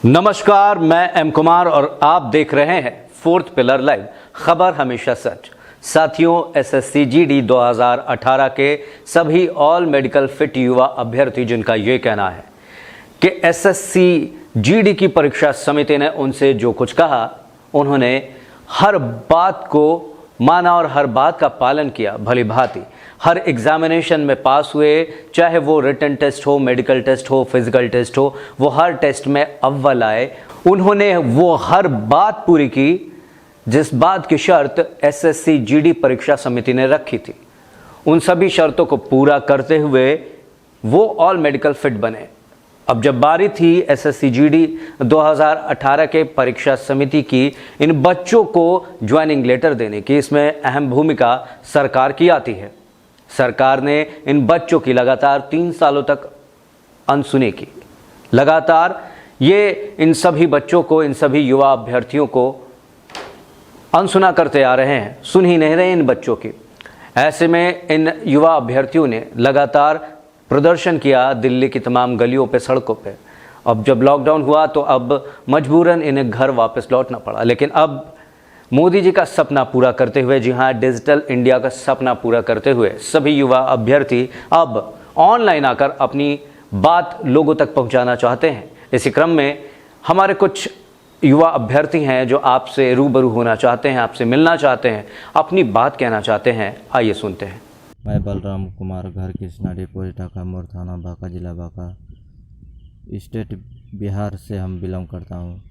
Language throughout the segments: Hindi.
नमस्कार, मैं एम कुमार और आप देख रहे हैं फोर्थ पिलर लाइव, खबर हमेशा सच। साथियों, एसएससी जीडी 2018 के सभी ऑल मेडिकल फिट युवा अभ्यर्थी जिनका ये कहना है कि एसएससी जीडी की परीक्षा समिति ने उनसे जो कुछ कहा, उन्होंने हर बात को माना और हर बात का पालन किया भली भांति। हर एग्जामिनेशन में पास हुए, चाहे वो रिटन टेस्ट हो, मेडिकल टेस्ट हो, फिजिकल टेस्ट हो, वो हर टेस्ट में अव्वल आए। उन्होंने वो हर बात पूरी की जिस बात की शर्त एसएससी जीडी परीक्षा समिति ने रखी थी। उन सभी शर्तों को पूरा करते हुए वो ऑल मेडिकल फिट बने। अब जब बारी थी एसएससी जीडी 2018 के परीक्षा समिति की इन बच्चों को ज्वाइनिंग लेटर देने की, इसमें अहम भूमिका सरकार की आती है। सरकार ने इन बच्चों की लगातार 3 सालों तक अनसुनी की। लगातार ये इन सभी बच्चों को, इन सभी युवा अभ्यर्थियों को अनसुना करते आ रहे हैं, सुन ही नहीं रहे इन बच्चों की। ऐसे में इन युवा अभ्यर्थियों ने लगातार प्रदर्शन किया दिल्ली की तमाम गलियों पे, सड़कों पे। अब जब लॉकडाउन हुआ तो अब मजबूरन इन्हें घर वापस लौटना पड़ा। लेकिन अब मोदी जी का सपना पूरा करते हुए, जी हाँ, डिजिटल इंडिया का सपना पूरा करते हुए सभी युवा अभ्यर्थी अब ऑनलाइन आकर अपनी बात लोगों तक पहुंचाना चाहते हैं। इसी क्रम में हमारे कुछ युवा अभ्यर्थी हैं जो आपसे रूबरू होना चाहते हैं, आपसे मिलना चाहते हैं, अपनी बात कहना चाहते हैं। आइए सुनते हैं। मैं बलराम कुमार, घर कृष्णा डिपोजिट ढाका मोड़, थाना बांका, जिला बांका, स्टेट बिहार से हम बिलोंग करता हूँ।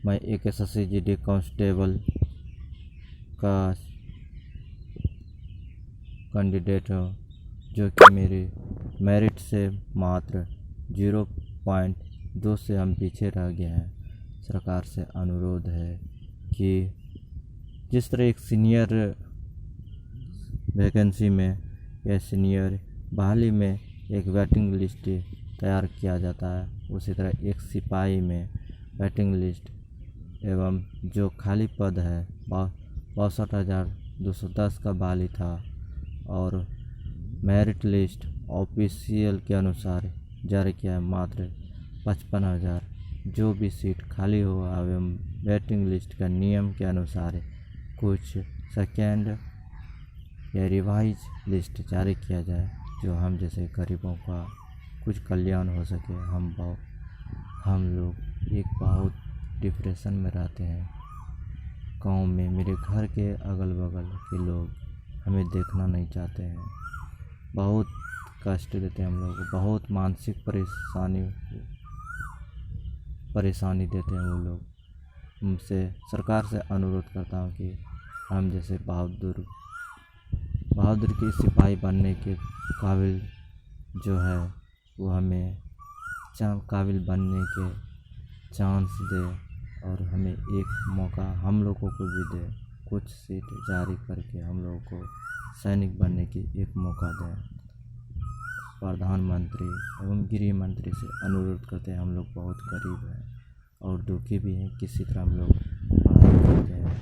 मैं एक एसएससी जीडी कांस्टेबल का कैंडिडेट हूँ, जो कि मेरे मेरिट से मात्र 0.2 से हम पीछे रह गए हैं। सरकार से अनुरोध है कि जिस तरह एक सीनियर वैकेंसी में या सीनियर बहाली में एक वेटिंग लिस्ट तैयार किया जाता है, उसी तरह एक सिपाही में वेटिंग लिस्ट एवं जो खाली पद है 62,210 का बहाली था और मेरिट लिस्ट ऑफिशियल के अनुसार जारी किया है मात्र 55,000। जो भी सीट खाली हो एवं वेटिंग लिस्ट का नियम के अनुसार कुछ सेकेंड या रिवाइज लिस्ट जारी किया जाए, जो हम जैसे गरीबों का कुछ कल्याण हो सके। हम लोग एक बहुत डिप्रेशन में रहते हैं। गांव में मेरे घर के अगल बगल के लोग हमें देखना नहीं चाहते हैं, बहुत कष्ट देते हैं हम लोग को, बहुत मानसिक परेशानी देते हैं वो लोग। उनसे सरकार से अनुरोध करता हूँ कि हम जैसे बहादुर के सिपाही बनने के काबिल जो है वो हमें काबिल बनने के चांस दे और हमें एक मौका हम लोगों को भी दे। कुछ सीट जारी करके हम लोगों को सैनिक बनने की एक मौका दें। प्रधानमंत्री एवं गृह मंत्री से अनुरोध करते हैं। हम लोग बहुत गरीब हैं और दुखी भी हैं। किसी तरह हम लोग पढ़ाई करते हैं।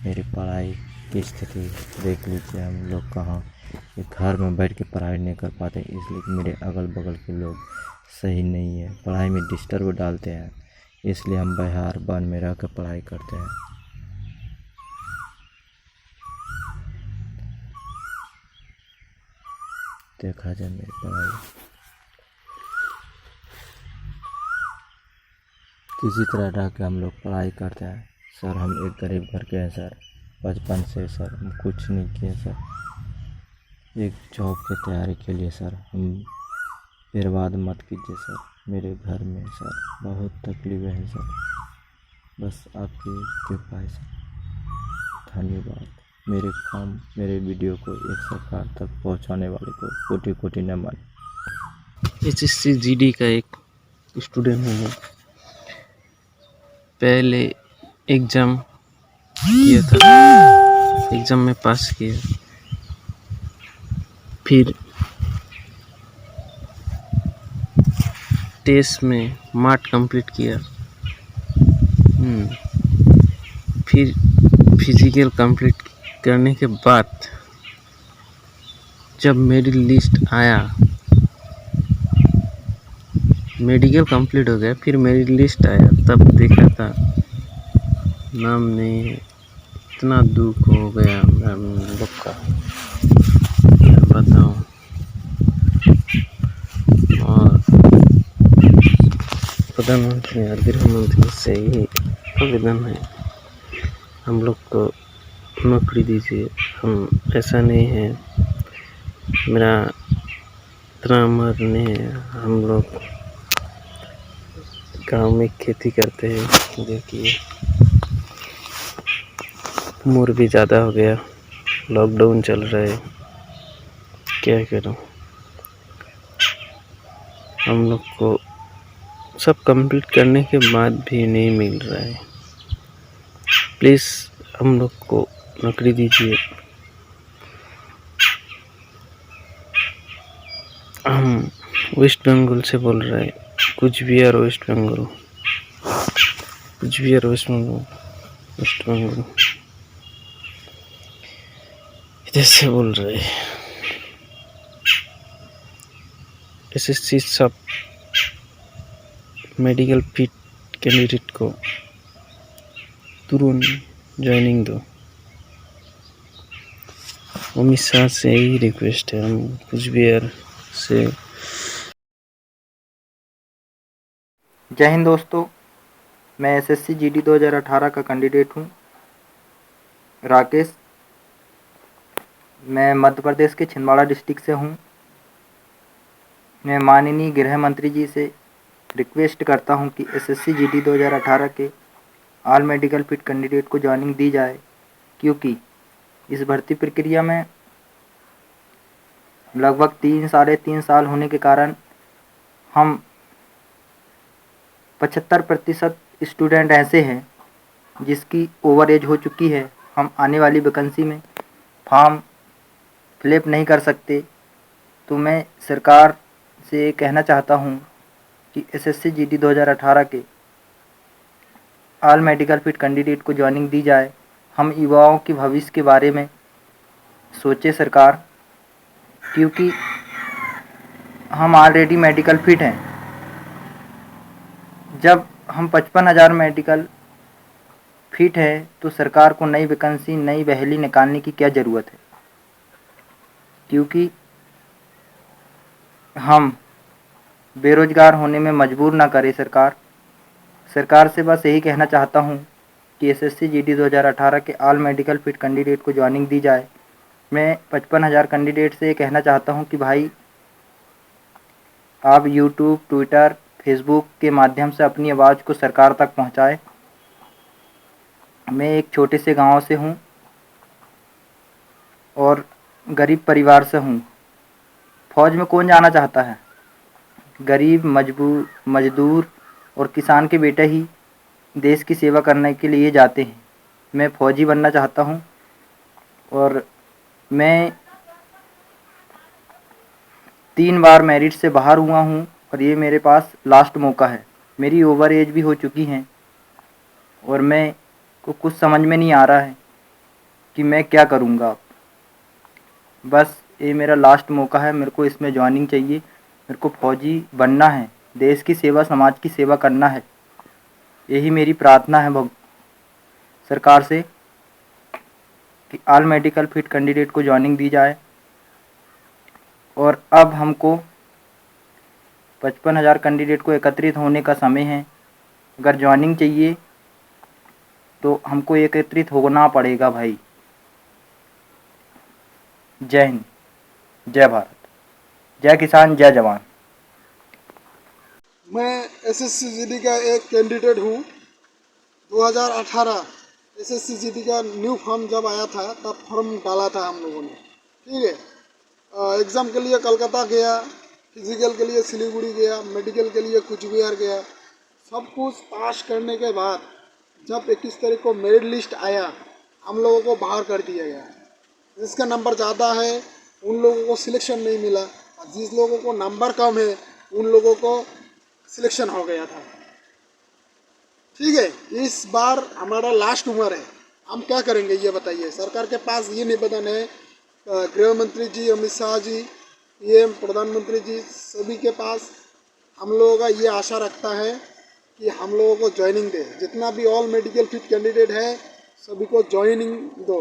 मेरी पढ़ाई की स्थिति देख लीजिए, हम लोग कहाँ घर में बैठ के पढ़ाई नहीं कर पाते, इसलिए कि मेरे अगल बगल के लोग सही नहीं है, पढ़ाई में डिस्टर्ब डालते हैं, इसलिए हम बिहार वन में रह कर पढ़ाई करते हैं। देखा जाए मेरी पढ़ाई किसी तरह रह के हम लोग पढ़ाई करते हैं। सर, हम एक गरीब घर के हैं सर, बचपन से सर हम कुछ नहीं किए सर। एक जॉब की तैयारी के लिए सर हम बर्बाद मत कीजिए सर। मेरे घर में सर बहुत तकलीफ़ें हैं सर, बस आपकी कृपा है सर। धन्यवाद। मेरे वीडियो को एक सरकार तक पहुंचाने वाले को कोटि कोटि नमन। एसएससी जीडी का एक स्टूडेंट हूँ मैं। पहले एग्ज़ाम किया था, एग्ज़ाम में पास किया, फिर टेस्ट में मार्ट कंप्लीट किया, फिर फिजिकल कंप्लीट करने के बाद जब मेरी लिस्ट आया मेडिकल कंप्लीट हो गया, फिर मेरी लिस्ट आया, तब देखा था नाम नहीं है। इतना दुख हो गया हम लोग का, क्या बताऊं। और प्रधानमंत्री और गृह मंत्री से ही आवेदन है, हम लोग को नौकरी दीजिए। हम ऐसा नहीं है, मेरा इतना उम्र नहीं है, हम लोग गांव में खेती करते हैं। देखिए उम्र भी ज़्यादा हो गया, लॉकडाउन चल रहा है, क्या करूं। हम लोग को सब कंप्लीट करने के बाद भी नहीं मिल रहा है। प्लीज़ हम लोग को नौकरी दीजिए। हम वेस्ट बंगाल से बोल रहे हैं, कुछ बिहार वेस्ट बंगाल, कुछ बिहार वेस्ट बंगाल, वेस्ट बंगाल इधर से बोल रहे हैं। एसएससी सब मेडिकल फिट कैंडिडेट को तुरंत ज्वाइनिंग दो। अमित शाह से यही रिक्वेस्ट है, हम कुछ बिहार से। जय हिंद दोस्तों, मैं एसएससी जीडी 2018 का कैंडिडेट हूँ, राकेश। मैं मध्य प्रदेश के छिंदवाड़ा डिस्ट्रिक्ट से हूँ। मैं माननीय गृह मंत्री जी से रिक्वेस्ट करता हूँ कि एसएससी जीडी 2018 के ऑल मेडिकल फिट कैंडिडेट को ज्वाइनिंग दी जाए, क्योंकि इस भर्ती प्रक्रिया में लगभग 3-3.5 साल होने के कारण हम 75% स्टूडेंट ऐसे हैं जिसकी ओवर एज हो चुकी है। हम आने वाली वैकेंसी में फॉर्म फिलअप नहीं कर सकते। तो मैं सरकार से कहना चाहता हूँ कि एसएससी जीडी 2018 के ऑल मेडिकल फिट कैंडिडेट को ज्वाइनिंग दी जाए। हम युवाओं के भविष्य के बारे में सोचे सरकार, क्योंकि हम ऑलरेडी मेडिकल फिट हैं। जब हम 55,000 मेडिकल फिट है तो सरकार को नई वैकेंसी, नई बहाली निकालने की क्या ज़रूरत है, क्योंकि हम बेरोज़गार होने में मजबूर ना करे सरकार से बस यही कहना चाहता हूँ कि एसएससी जीडी 2018 के ऑल मेडिकल फिट कैंडिडेट को ज्वाइनिंग दी जाए। मैं 55,000 कैंडिडेट से कहना चाहता हूँ कि भाई आप यूट्यूब, ट्विटर, फेसबुक के माध्यम से अपनी आवाज़ को सरकार तक पहुँचाएं। मैं एक छोटे से गांव से हूँ और गरीब परिवार से हूँ। फ़ौज में कौन जाना चाहता है? गरीब, मजदूर और किसान के बेटे ही देश की सेवा करने के लिए जाते हैं। मैं फ़ौजी बनना चाहता हूँ और मैं 3 बार मेरिट से बाहर हुआ हूँ और ये मेरे पास लास्ट मौका है। मेरी ओवर एज भी हो चुकी है और मैं को कुछ समझ में नहीं आ रहा है कि मैं क्या करूँगा। बस ये मेरा लास्ट मौका है, मेरे को इसमें ज्वाइनिंग चाहिए। मेरे को फ़ौजी बनना है, देश की सेवा, समाज की सेवा करना है। यही मेरी प्रार्थना है सरकार से कि ऑल मेडिकल फिट कैंडिडेट को ज्वाइनिंग दी जाए। और अब हमको 55,000 कैंडिडेट को एकत्रित होने का समय है। अगर ज्वाइनिंग चाहिए तो हमको एकत्रित होना पड़ेगा भाई। जय हिंद, जय भारत, जय किसान, जय जवान। मैं एसएससी जीडी का एक कैंडिडेट हूँ। 2018 एसएससी जीडी का न्यू फॉर्म जब आया था तब फॉर्म डाला था हम लोगों ने, ठीक है। एग्ज़ाम के लिए कलकत्ता गया, फिजिकल के लिए सिलीगुड़ी गया, मेडिकल के लिए कुछ बिहार गया। सब कुछ पास करने के बाद जब 21 तारीख को मेरिट लिस्ट आया, हम लोगों को बाहर कर दिया गया। जिसका नंबर ज़्यादा है उन लोगों को सिलेक्शन नहीं मिला और जिस लोगों को नंबर कम है उन लोगों को सिलेक्शन हो गया था, ठीक है। इस बार हमारा लास्ट उम्र है, हम क्या करेंगे ये बताइए। सरकार के पास ये निवेदन है, गृह मंत्री जी, अमित शाह जी, पीएम, प्रधानमंत्री जी, सभी के पास हम लोगों का ये आशा रखता है कि हम लोगों को ज्वाइनिंग दे। जितना भी ऑल मेडिकल फिट कैंडिडेट है सभी को ज्वाइनिंग दो।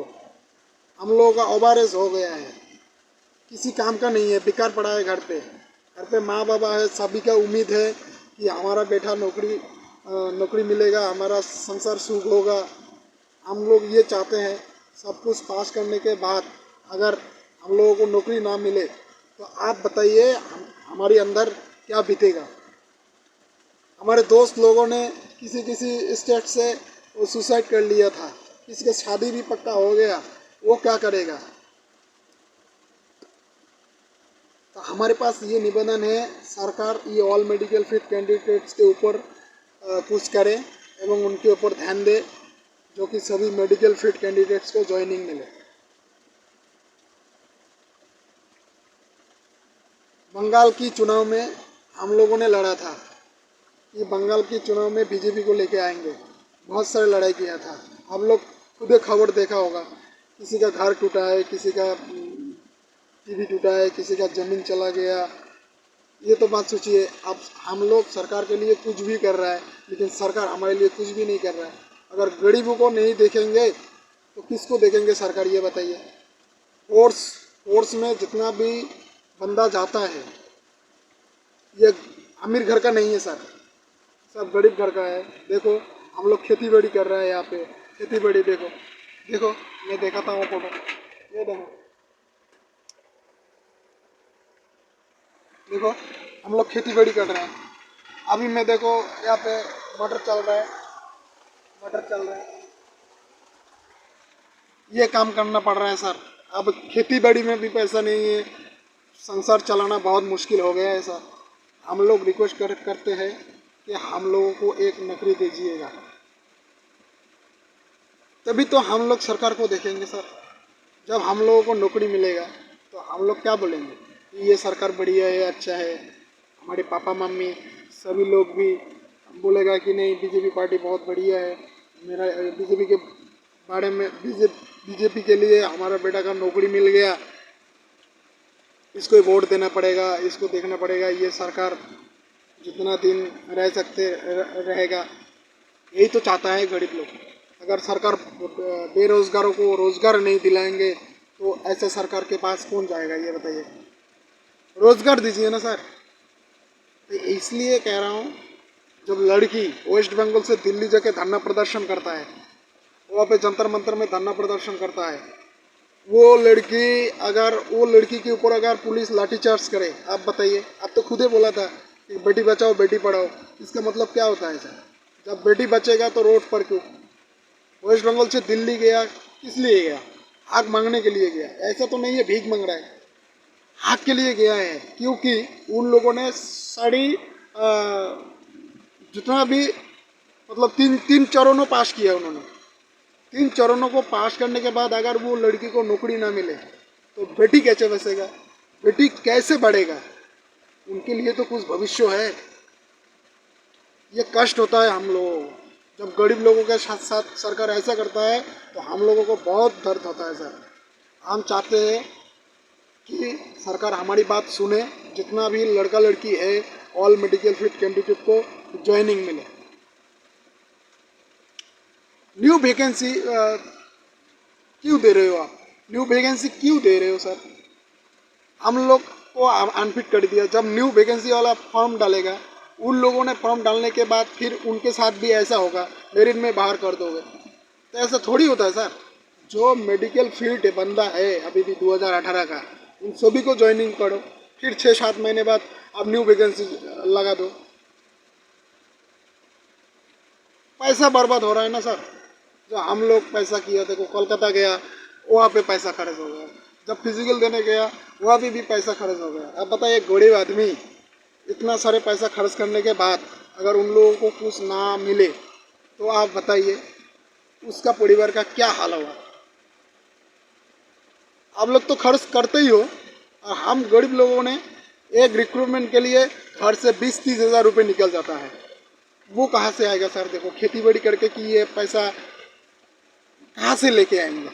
हम लोगों का ओवरएज हो गया है, किसी काम का नहीं है, बेकार पड़ा है घर पे माँ बाबा है, सभी का उम्मीद है कि हमारा बेटा नौकरी मिलेगा, हमारा संसार सुख होगा। हम लोग ये चाहते हैं सब कुछ पास करने के बाद अगर हम लोगों को नौकरी ना मिले तो आप बताइए हमारे अंदर क्या बीतेगा। हमारे दोस्त लोगों ने किसी स्टेट से वो सुसाइड कर लिया था, किसी का शादी भी पक्का हो गया, वो क्या करेगा। तो हमारे पास ये निवेदन है, सरकार ये ऑल मेडिकल फिट कैंडिडेट्स के ऊपर कुछ करे एवं उनके ऊपर ध्यान दे, जो कि सभी मेडिकल फिट कैंडिडेट्स को ज्वाइनिंग मिले। बंगाल की चुनाव में हम लोगों ने लड़ा था कि बंगाल की चुनाव में बीजेपी को लेके आएंगे, बहुत सारे लड़ाई किया था। हम लोग खुद खबर देखा होगा, किसी का घर टूटा है, किसी का टीवी टूटा है, किसी का ज़मीन चला गया। ये तो बात सोचिए, अब हम लोग सरकार के लिए कुछ भी कर रहा है लेकिन सरकार हमारे लिए कुछ भी नहीं कर रहा है। अगर गरीबों को नहीं देखेंगे तो किसको देखेंगे सरकार, ये बताइए। फोर्स में जितना भी बंदा जाता है ये अमीर घर का नहीं है सर, सब गरीब घर का है। देखो हम लोग खेती बाड़ी कर रहे हैं, यहाँ पे खेती बाड़ी देखो मैं दिखाता हूँ फोटो, ये देखो हम लोग खेती बाड़ी कर रहे हैं। अभी मैं देखो यहाँ पे मटर चल रहा है, ये काम करना पड़ रहा है सर। अब खेती बाड़ी में भी पैसा नहीं है, संसार चलाना बहुत मुश्किल हो गया है सर। हम लोग रिक्वेस्ट करते हैं कि हम लोगों को एक नौकरी दीजिएगा, तभी तो हम लोग सरकार को देखेंगे सर। जब हम लोगों को नौकरी मिलेगा तो हम लोग क्या बोलेंगे कि ये सरकार बढ़िया है, अच्छा है। हमारे पापा मम्मी सभी लोग भी बोलेगा कि नहीं बीजेपी पार्टी बहुत बढ़िया है, मेरा बीजेपी के बारे में बीजेपी के लिए हमारा बेटा का नौकरी मिल गया, इसको वोट देना पड़ेगा, इसको देखना पड़ेगा, ये सरकार जितना दिन रह सकते रहेगा। यही तो चाहता है गरीब लोग। अगर सरकार बेरोजगारों को रोजगार नहीं दिलाएंगे तो ऐसे सरकार के पास कौन जाएगा, ये बताइए। रोजगार दीजिए ना सर। तो इसलिए कह रहा हूँ, जब लड़की वेस्ट बंगाल से दिल्ली जाके धरना प्रदर्शन करता है, वहाँ पे जंतर मंतर में धरना प्रदर्शन करता है, वो लड़की के ऊपर अगर पुलिस लाठीचार्ज करे, आप बताइए। आप तो खुद ही बोला था कि बेटी बचाओ बेटी पढ़ाओ, इसका मतलब क्या होता है सर? जब बेटी बचेगा तो रोड पर क्यों? वेस्ट बंगाल से दिल्ली गया किस लिए गया? हक मांगने के लिए गया। ऐसा तो नहीं है भीख मांग रहा है, हक के लिए गया है। क्योंकि उन लोगों ने सारी जितना भी मतलब तीन चरणों पास किया उन्होंने। 3 चरणों को पास करने के बाद अगर वो लड़की को नौकरी ना मिले तो बेटी कैसे बचेगा, बेटी कैसे बढ़ेगा? उनके लिए तो कुछ भविष्य है। ये कष्ट होता है हम लोगों को। जब गरीब लोगों के साथ सरकार ऐसा करता है तो हम लोगों को बहुत दर्द होता है सर। हम चाहते हैं कि सरकार हमारी बात सुने, जितना भी लड़का लड़की है ऑल मेडिकल फिट कैंडिडेट को ज्वाइनिंग मिले। न्यू वैकेंसी क्यों दे रहे हो आप? न्यू वैकेंसी क्यों दे रहे हो सर? हम लोग को अनफिट कर दिया। जब न्यू वैकेंसी वाला फॉर्म डालेगा, उन लोगों ने फॉर्म डालने के बाद फिर उनके साथ भी ऐसा होगा, मेरिट में बाहर कर दोगे। तो ऐसा थोड़ी होता है सर। जो मेडिकल फील्ड बंदा है अभी भी 2018 का, उन सभी को ज्वाइनिंग करो, फिर 6-7 महीने बाद आप न्यू वैकेंसी लगा दो। पैसा बर्बाद हो रहा है ना सर। जो हम लोग पैसा किया, देखो कोलकाता गया, वहाँ पे पैसा खर्च हो गया। जब फिजिकल देने गया वहाँ भी पैसा खर्च हो गया। अब बताइए, गरीब आदमी इतना सारे पैसा खर्च करने के बाद अगर उन लोगों को कुछ ना मिले तो आप बताइए उसका परिवार का क्या हाल होगा। आप लोग तो खर्च करते ही हो, और हम गरीब लोगों ने एक रिक्रूटमेंट के लिए घर से 20-30 हज़ार रुपये निकल जाता है। वो कहाँ से आएगा सर? देखो खेती बाड़ी करके कि ये पैसा कहाँ से लेके आएंगे?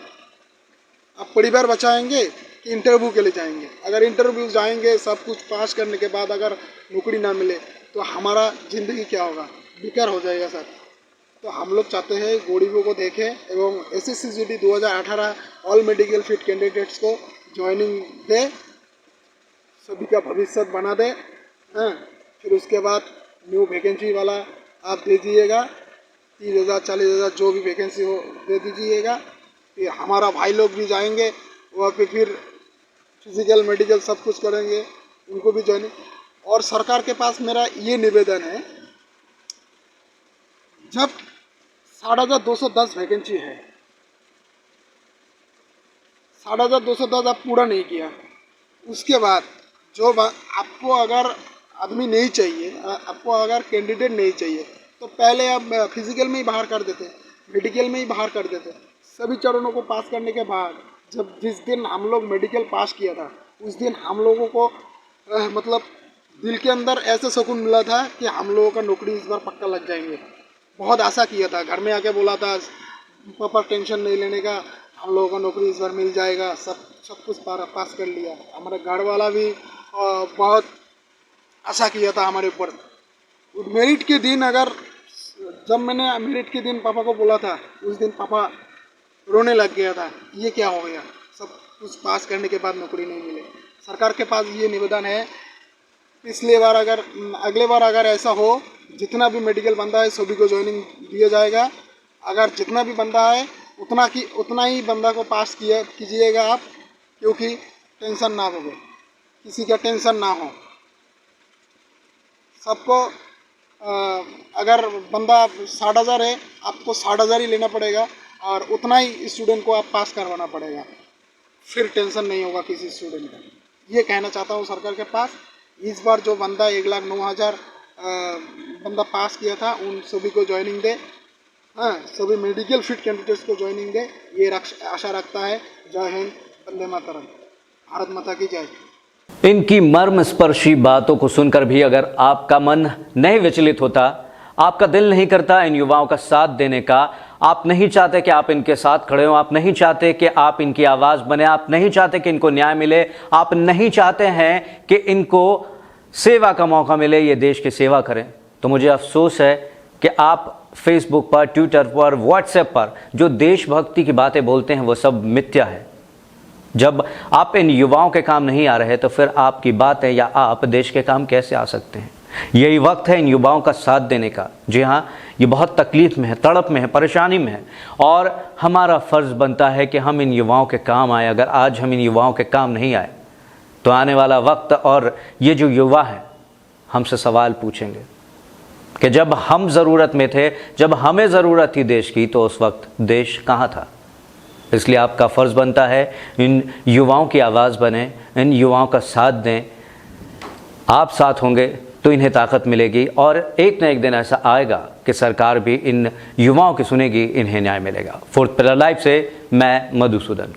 आप परिवार बचाएंगे कि इंटरव्यू के लिए जाएंगे। अगर इंटरव्यू जाएंगे, सब कुछ पास करने के बाद अगर नौकरी ना मिले तो हमारा ज़िंदगी क्या होगा, बेकार हो जाएगा सर। तो हम लोग चाहते हैं गरीबों को देखें एवं SSCGD 2018 all medical fit candidates को ज्वाइनिंग दे, सभी का भविष्य बना दे। हाँ, फिर उसके बाद न्यू वैकेंसी वाला आप दे दीजिएगा, 30,000 40,000 जो भी वैकेंसी हो दे दीजिएगा। फिर हमारा भाई लोग भी जाएंगे वहाँ पे, फिर फिजिकल मेडिकल सब कुछ करेंगे, उनको भी ज्वाइनिंग। और सरकार के पास मेरा ये निवेदन है, जब 2,210 वैकेंसी है, 2,210 आप पूरा नहीं किया, उसके बाद जो आपको अगर आदमी नहीं चाहिए, आपको अगर कैंडिडेट नहीं चाहिए, तो पहले आप फिजिकल में ही बाहर कर देते, मेडिकल में ही बाहर कर देते। सभी चरणों को पास करने के बाद जिस दिन हम लोग मेडिकल पास किया था, उस दिन हम लोगों को मतलब दिल के अंदर ऐसा सुकून मिला था कि हम लोगों का नौकरी इस बार पक्का लग जाएंगे। बहुत आशा किया था, घर में आके बोला था पापा टेंशन नहीं लेने का, हम लोगों को नौकरी इस बार मिल जाएगा। सब कुछ पास कर लिया। हमारा घर वाला भी बहुत आशा किया था हमारे ऊपर। मेरिट के दिन जब मैंने मेरिट के दिन पापा को बोला था, उस दिन पापा रोने लग गया था, ये क्या हो गया, सब कुछ पास करने के बाद नौकरी नहीं मिले। सरकार के पास ये निवेदन है, अगले बार अगर ऐसा हो, जितना भी मेडिकल बंदा है सभी को ज्वाइनिंग दिया जाएगा। अगर जितना भी बंदा है उतना ही बंदा को पास कीजिएगा आप, क्योंकि टेंशन ना हो, किसी का टेंशन ना हो। सबको अगर बंदा 60,000 है, आपको 60,000 ही लेना पड़ेगा और उतना ही स्टूडेंट को आप पास करवाना पड़ेगा, फिर टेंशन नहीं होगा किसी स्टूडेंट का। ये कहना चाहता हूँ सरकार के पास। इस बार जो बंदा 1,09,000 बंदा पास किया था, उन सभी को ज्वाइनिंग दे। हाँ, सभी मेडिकल फिट कैंडिडेट्स को ज्वाइनिंग दे, ये आशा रखता है। जय हिंद, वंदे मातरम, भारत माता की जय। इनकी मर्मस्पर्शी बातों को सुनकर भी अगर आपका मन नहीं विचलित होता, आपका दिल नहीं करता इन युवाओं का साथ देने का, आप नहीं चाहते कि आप इनके साथ खड़े हो, आप नहीं चाहते कि आप इनकी आवाज बने, आप नहीं चाहते कि इनको न्याय मिले, आप नहीं चाहते हैं कि इनको सेवा का मौका मिले, ये देश की सेवा करें, तो मुझे अफसोस है कि आप फेसबुक पर, ट्विटर पर, व्हाट्सएप पर जो देशभक्ति की बातें बोलते हैं वो सब मिथ्या है। जब आप इन युवाओं के काम नहीं आ रहे तो फिर आपकी बातें या आप देश के काम कैसे आ सकते हैं? यही वक्त है इन युवाओं का साथ देने का। जी हाँ, ये बहुत तकलीफ में है, तड़प में है, परेशानी में है और हमारा फ़र्ज़ बनता है कि हम इन युवाओं के काम आए। अगर आज हम इन युवाओं के काम नहीं आए तो आने वाला वक्त और ये जो युवा हैं हमसे सवाल पूछेंगे कि जब हम ज़रूरत में थे, जब हमें ज़रूरत थी देश की, तो उस वक्त देश कहाँ था? इसलिए आपका फ़र्ज़ बनता है इन युवाओं की आवाज़ बने, इन युवाओं का साथ दें। आप साथ होंगे तो इन्हें ताकत मिलेगी और एक न एक दिन ऐसा आएगा कि सरकार भी इन युवाओं की सुनेगी, इन्हें न्याय मिलेगा। फोर्थ पिलर लाइव से मैं मधुसूदन।